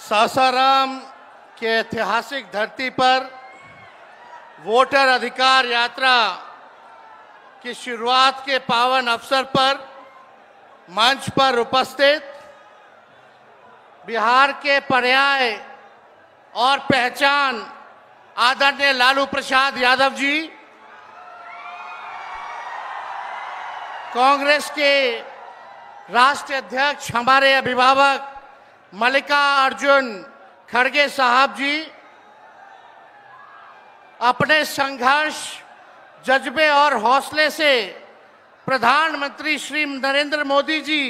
सासाराम के ऐतिहासिक धरती पर वोटर अधिकार यात्रा की शुरुआत के पावन अवसर पर मंच पर उपस्थित बिहार के पर्याय और पहचान आदरणीय लालू प्रसाद यादव जी, कांग्रेस के राष्ट्रीय अध्यक्ष हमारे अभिभावक मल्लिकार्जुन खड़गे साहब जी, अपने संघर्ष, जज्बे और हौसले से प्रधानमंत्री श्री नरेंद्र मोदी जी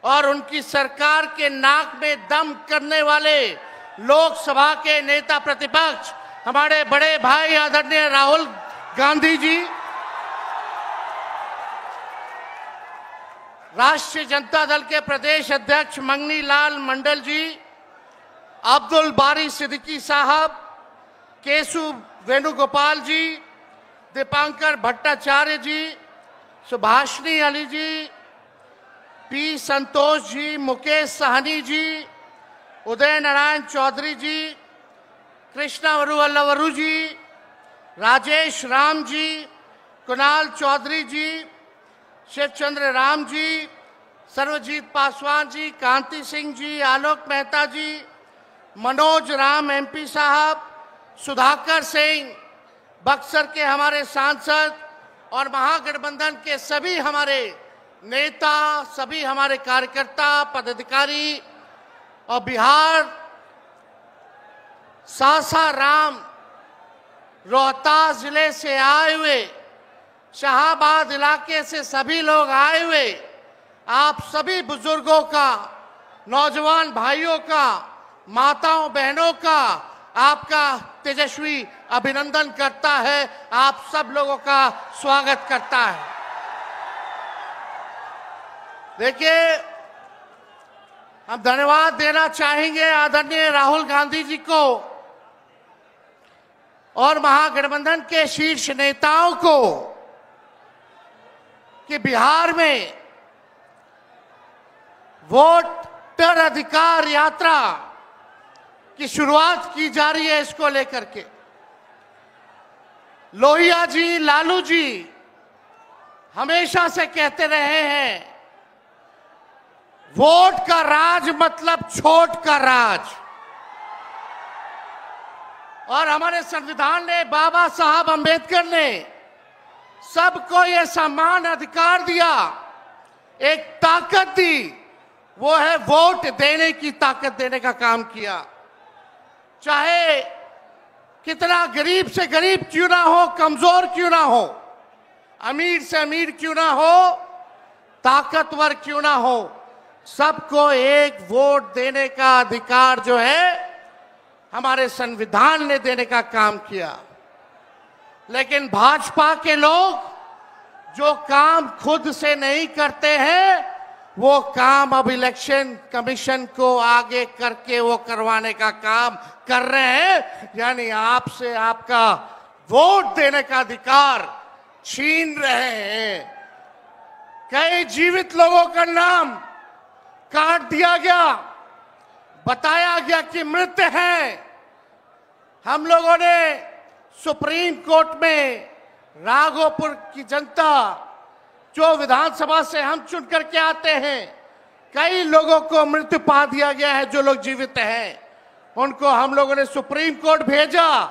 और उनकी सरकार के नाक में दम करने वाले लोकसभा के नेता प्रतिपक्ष हमारे बड़े भाई आदरणीय राहुल गांधी जी, राष्ट्रीय जनता दल के प्रदेश अध्यक्ष मंगनी लाल मंडल जी, अब्दुल बारी सिद्दीकी साहब, केशु वेणुगोपाल जी, दीपांकर भट्टाचार्य जी, सुभाषिनी अली जी, पी संतोष जी, मुकेश सहनी जी, उदय नारायण चौधरी जी, कृष्णा वरुवल्लवरू जी, राजेश राम जी, कुणाल चौधरी जी, शिवचंद्र राम जी, सर्वजीत पासवान जी, कांति सिंह जी, आलोक मेहता जी, मनोज राम एमपी साहब, सुधाकर सिंह, बक्सर के हमारे सांसद और महागठबंधन के सभी हमारे नेता, सभी हमारे कार्यकर्ता, पदाधिकारी और बिहार सासाराम रोहतास जिले से आए हुए, शाहाबाद इलाके से सभी लोग आए हुए, आप सभी बुजुर्गों का, नौजवान भाइयों का, माताओं बहनों का आपका तेजस्वी अभिनंदन करता है, आप सब लोगों का स्वागत करता है। देखिए, हम धन्यवाद देना चाहेंगे आदरणीय राहुल गांधी जी को और महागठबंधन के शीर्ष नेताओं को कि बिहार में वोटर अधिकार यात्रा की शुरुआत की जा रही है। इसको लेकर के लोहिया जी, लालू जी हमेशा से कहते रहे हैं, वोट का राज मतलब छोट का राज। और हमारे संविधान ने, बाबा साहब अंबेडकर ने सबको ये समान अधिकार दिया, एक ताकत दी, वो है वोट देने की ताकत देने का काम किया। चाहे कितना गरीब से गरीब क्यों ना हो, कमजोर क्यों ना हो, अमीर से अमीर क्यों ना हो, ताकतवर क्यों ना हो, सबको एक वोट देने का अधिकार जो है हमारे संविधान ने देने का काम किया। लेकिन भाजपा के लोग जो काम खुद से नहीं करते हैं, वो काम अब इलेक्शन कमीशन को आगे करके वो करवाने का काम कर रहे हैं, यानी आपसे आपका वोट देने का अधिकार छीन रहे हैं। कई जीवित लोगों का नाम काट दिया गया, बताया गया कि मृत हैं। हम लोगों ने सुप्रीम कोर्ट में राघोपुर की जनता, जो विधानसभा से हम चुन करके आते हैं, कई लोगों को मृत्यु पा दिया गया है। जो लोग जीवित हैं उनको हम लोगों ने सुप्रीम कोर्ट भेजा,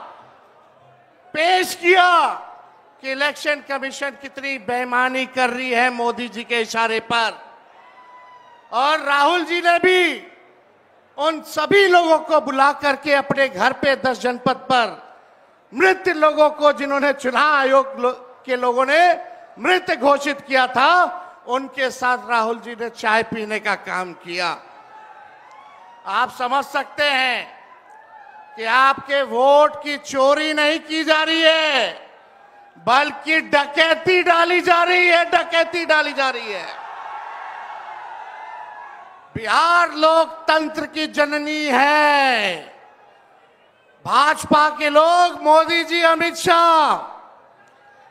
पेश किया कि इलेक्शन कमीशन कितनी बेईमानी कर रही है मोदी जी के इशारे पर। और राहुल जी ने भी उन सभी लोगों को बुला करके अपने घर पे 10 जनपद पर मृत लोगों को, जिन्होंने चुनाव आयोग के लोगों ने मृत घोषित किया था, उनके साथ राहुल जी ने चाय पीने का काम किया। आप समझ सकते हैं कि आपके वोट की चोरी नहीं की जा रही है, बल्कि डकैती डाली जा रही है, डकैती डाली जा रही है। बिहार लोकतंत्र की जननी है। भाजपा के लोग, मोदी जी, अमित शाह,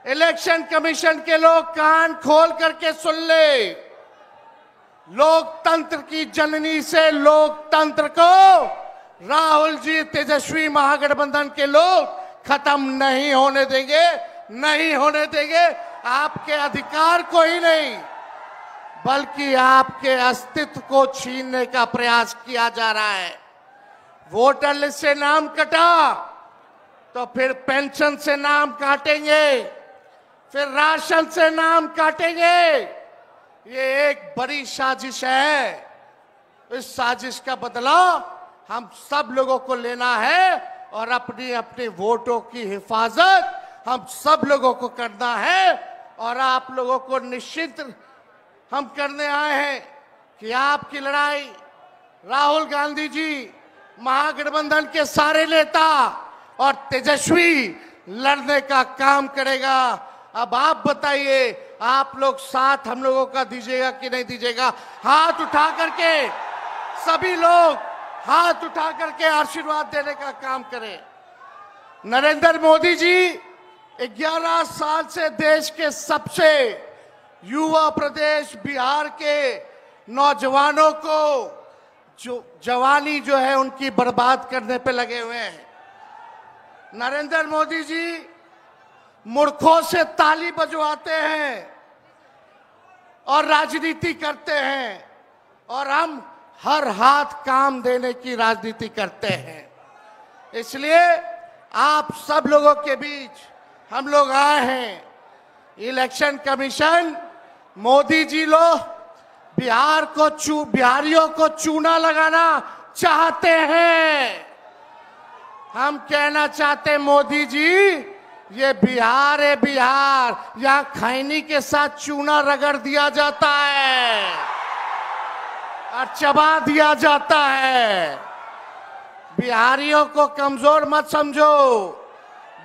इलेक्शन कमीशन के लोग कान खोल करके सुन ले। लोकतंत्र की जननी से लोकतंत्र को राहुल जी, तेजस्वी महागठबंधन के लोग खत्म नहीं होने देंगे, नहीं होने देंगे। आपके अधिकार को ही नहीं, बल्कि आपके अस्तित्व को छीनने का प्रयास किया जा रहा है। वोटर लिस्ट से नाम कटा तो फिर पेंशन से नाम काटेंगे, फिर राशन से नाम काटेंगे। ये एक बड़ी साजिश है। इस साजिश का बदला हम सब लोगों को लेना है और अपनी अपनी वोटों की हिफाजत हम सब लोगों को करना है। और आप लोगों को निश्चित हम करने आए हैं कि आपकी लड़ाई राहुल गांधी जी, महागठबंधन के सारे नेता और तेजस्वी लड़ने का काम करेगा। अब आप बताइए, आप लोग साथ हम लोगों का दीजिएगा कि नहीं दीजिएगा? हाथ उठा करके सभी लोग हाथ उठा करके आशीर्वाद देने का काम करें। नरेंद्र मोदी जी 11 साल से देश के सबसे युवा प्रदेश बिहार के नौजवानों को जो जवानी जो है उनकी बर्बाद करने पे लगे हुए हैं। नरेंद्र मोदी जी मूर्खों से ताली बजवाते हैं और राजनीति करते हैं, और हम हर हाथ काम देने की राजनीति करते हैं। इसलिए आप सब लोगों के बीच हम लोग आए हैं। इलेक्शन कमीशन, मोदी जी लोग बिहारियों को चूना लगाना चाहते हैं। हम कहना चाहते हैं, मोदी जी, ये बिहार है, बिहार, यहाँ खैनी के साथ चूना रगड़ दिया जाता है और चबा दिया जाता है। बिहारियों को कमजोर मत समझो।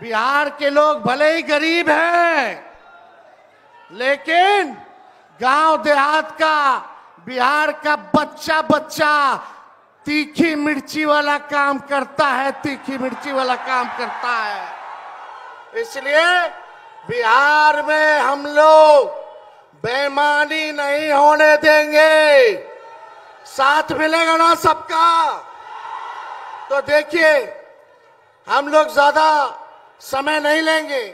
बिहार के लोग भले ही गरीब हैं, लेकिन गांव देहात का बिहार का बच्चा बच्चा तीखी मिर्ची वाला काम करता है, तीखी मिर्ची वाला काम करता है। इसलिए बिहार में हम लोग बेईमानी नहीं होने देंगे। साथ मिलेगा ना सबका? तो देखिए, हम लोग ज्यादा समय नहीं लेंगे।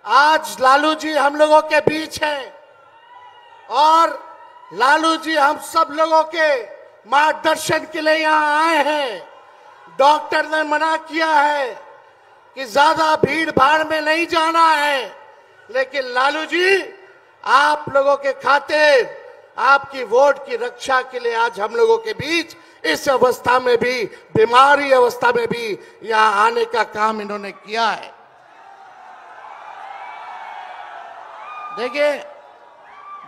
आज लालू जी हम लोगों के बीच हैं और लालू जी हम सब लोगों के मार्गदर्शन के लिए यहाँ आए हैं। डॉक्टर ने मना किया है कि ज्यादा भीड़ भाड़ में नहीं जाना है, लेकिन लालू जी आप लोगों के खातिर, आपकी वोट की रक्षा के लिए आज हम लोगों के बीच इस अवस्था में भी, बीमारी अवस्था में भी यहाँ आने का काम इन्होंने किया है। देखिए,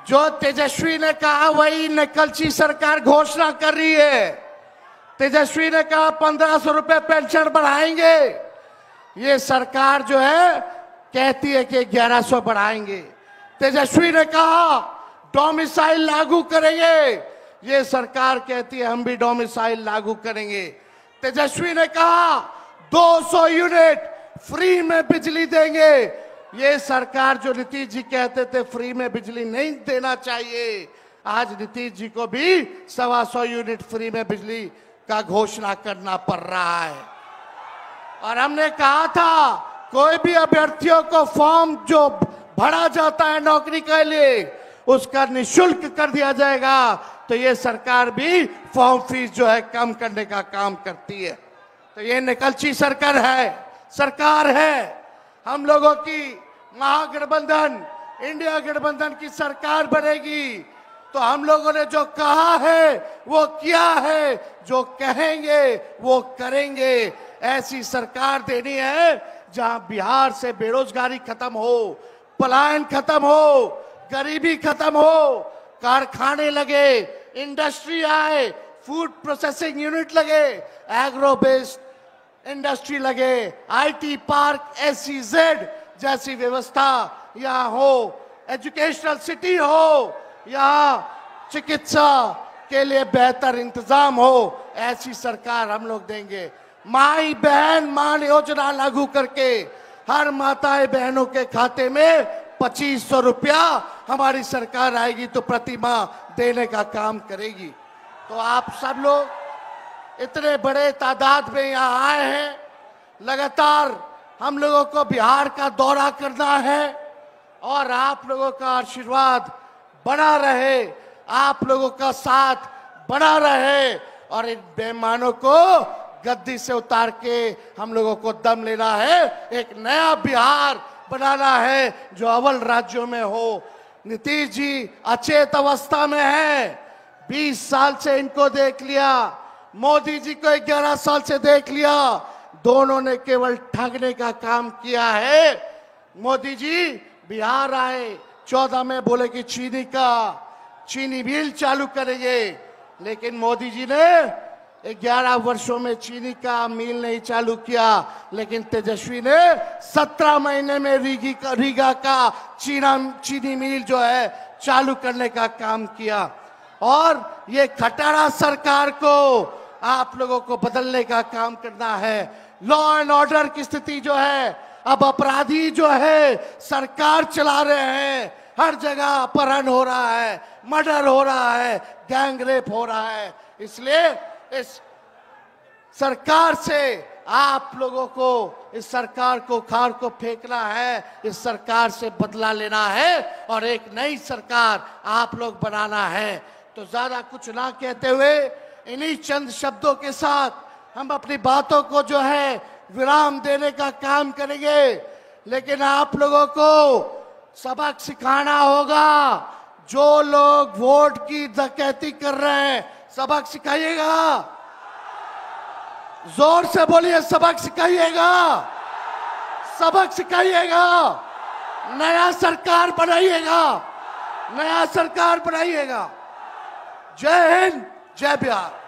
जो तेजस्वी ने कहा वही नकलची सरकार घोषणा कर रही है। तेजस्वी ने कहा 1500 रुपए पेंशन बढ़ाएंगे, ये सरकार जो है कहती है कि 1100 बढ़ाएंगे। तेजस्वी ने कहा डोमिसाइल लागू करेंगे, ये सरकार कहती है हम भी डोमिसाइल लागू करेंगे। तेजस्वी ने कहा 200 यूनिट फ्री में बिजली देंगे, ये सरकार जो नीतीश जी कहते थे फ्री में बिजली नहीं देना चाहिए, आज नीतीश जी को भी 125 यूनिट फ्री में बिजली का घोषणा करना पड़ रहा है। और हमने कहा था कोई भी अभ्यर्थियों को फॉर्म जो भरा जाता है नौकरी के लिए उसका निःशुल्क कर दिया जाएगा। तो ये सरकार भी फॉर्म फीस जो है कम करने का काम करती है। तो ये निकलची सरकार है। हम लोगों की महागठबंधन, इंडिया गठबंधन की सरकार बनेगी तो हम लोगों ने जो कहा है वो किया है, जो कहेंगे वो करेंगे। ऐसी सरकार देनी है जहां बिहार से बेरोजगारी खत्म हो, पलायन खत्म हो, गरीबी खत्म हो, कारखाने लगे, इंडस्ट्री आए, फूड प्रोसेसिंग यूनिट लगे, एग्रो बेस्ड इंडस्ट्री लगे, आईटी पार्क, SEZ जैसी व्यवस्था यहाँ हो, एजुकेशनल सिटी हो, यहाँ चिकित्सा के लिए बेहतर इंतजाम हो, ऐसी सरकार हम लोग देंगे। माई बहन मान योजना लागू करके हर माताएं बहनों के खाते में 2500 रुपया हमारी सरकार आएगी तो प्रति माह देने का काम करेगी। तो आप सब लोग इतने बड़े तादाद में यहाँ आए हैं। लगातार हम लोगों को बिहार का दौरा करना है और आप लोगों का आशीर्वाद बना रहे, आप लोगों का साथ बना रहे और इन बेईमानों को गद्दी से उतार के हम लोगों को दम लेना है। एक नया बिहार बनाना है जो अव्वल राज्यों में हो। नीतीश जी अचेत अवस्था में है, 20 साल से इनको देख लिया, मोदी जी को 11 साल से देख लिया, दोनों ने केवल ठगने का काम किया है। मोदी जी बिहार आए, 14 में बोले कि चीनी मिल चालू करेंगे, लेकिन मोदी जी ने 11 वर्षों में चीनी का मिल नहीं चालू किया, लेकिन तेजस्वी ने 17 महीने में रीगा का चीनी मिल जो है चालू करने का काम किया। और ये खटारा सरकार को आप लोगों को बदलने का काम करना है। लॉ एंड ऑर्डर की स्थिति जो है, अब अपराधी जो है सरकार चला रहे हैं, हर जगह अपहरण हो रहा है, मर्डर हो रहा है, गैंग रेप हो रहा है। इसलिए इस सरकार से आप लोगों को, इस सरकार को खार को फेंकना है, इस सरकार से बदला लेना है और एक नई सरकार आप लोग बनाना है। तो ज्यादा कुछ ना कहते हुए इन्हीं चंद शब्दों के साथ हम अपनी बातों को जो है विराम देने का काम करेंगे। लेकिन आप लोगों को सबक सिखाना होगा। जो लोग वोट की डकैती कर रहे हैं, सबक सिखाइएगा। जोर से बोलिए, सबक सिखाइएगा, सबक सिखाइएगा। नया सरकार बनाइएगा, नया सरकार बनाइएगा। जय हिंद, जय बिहार।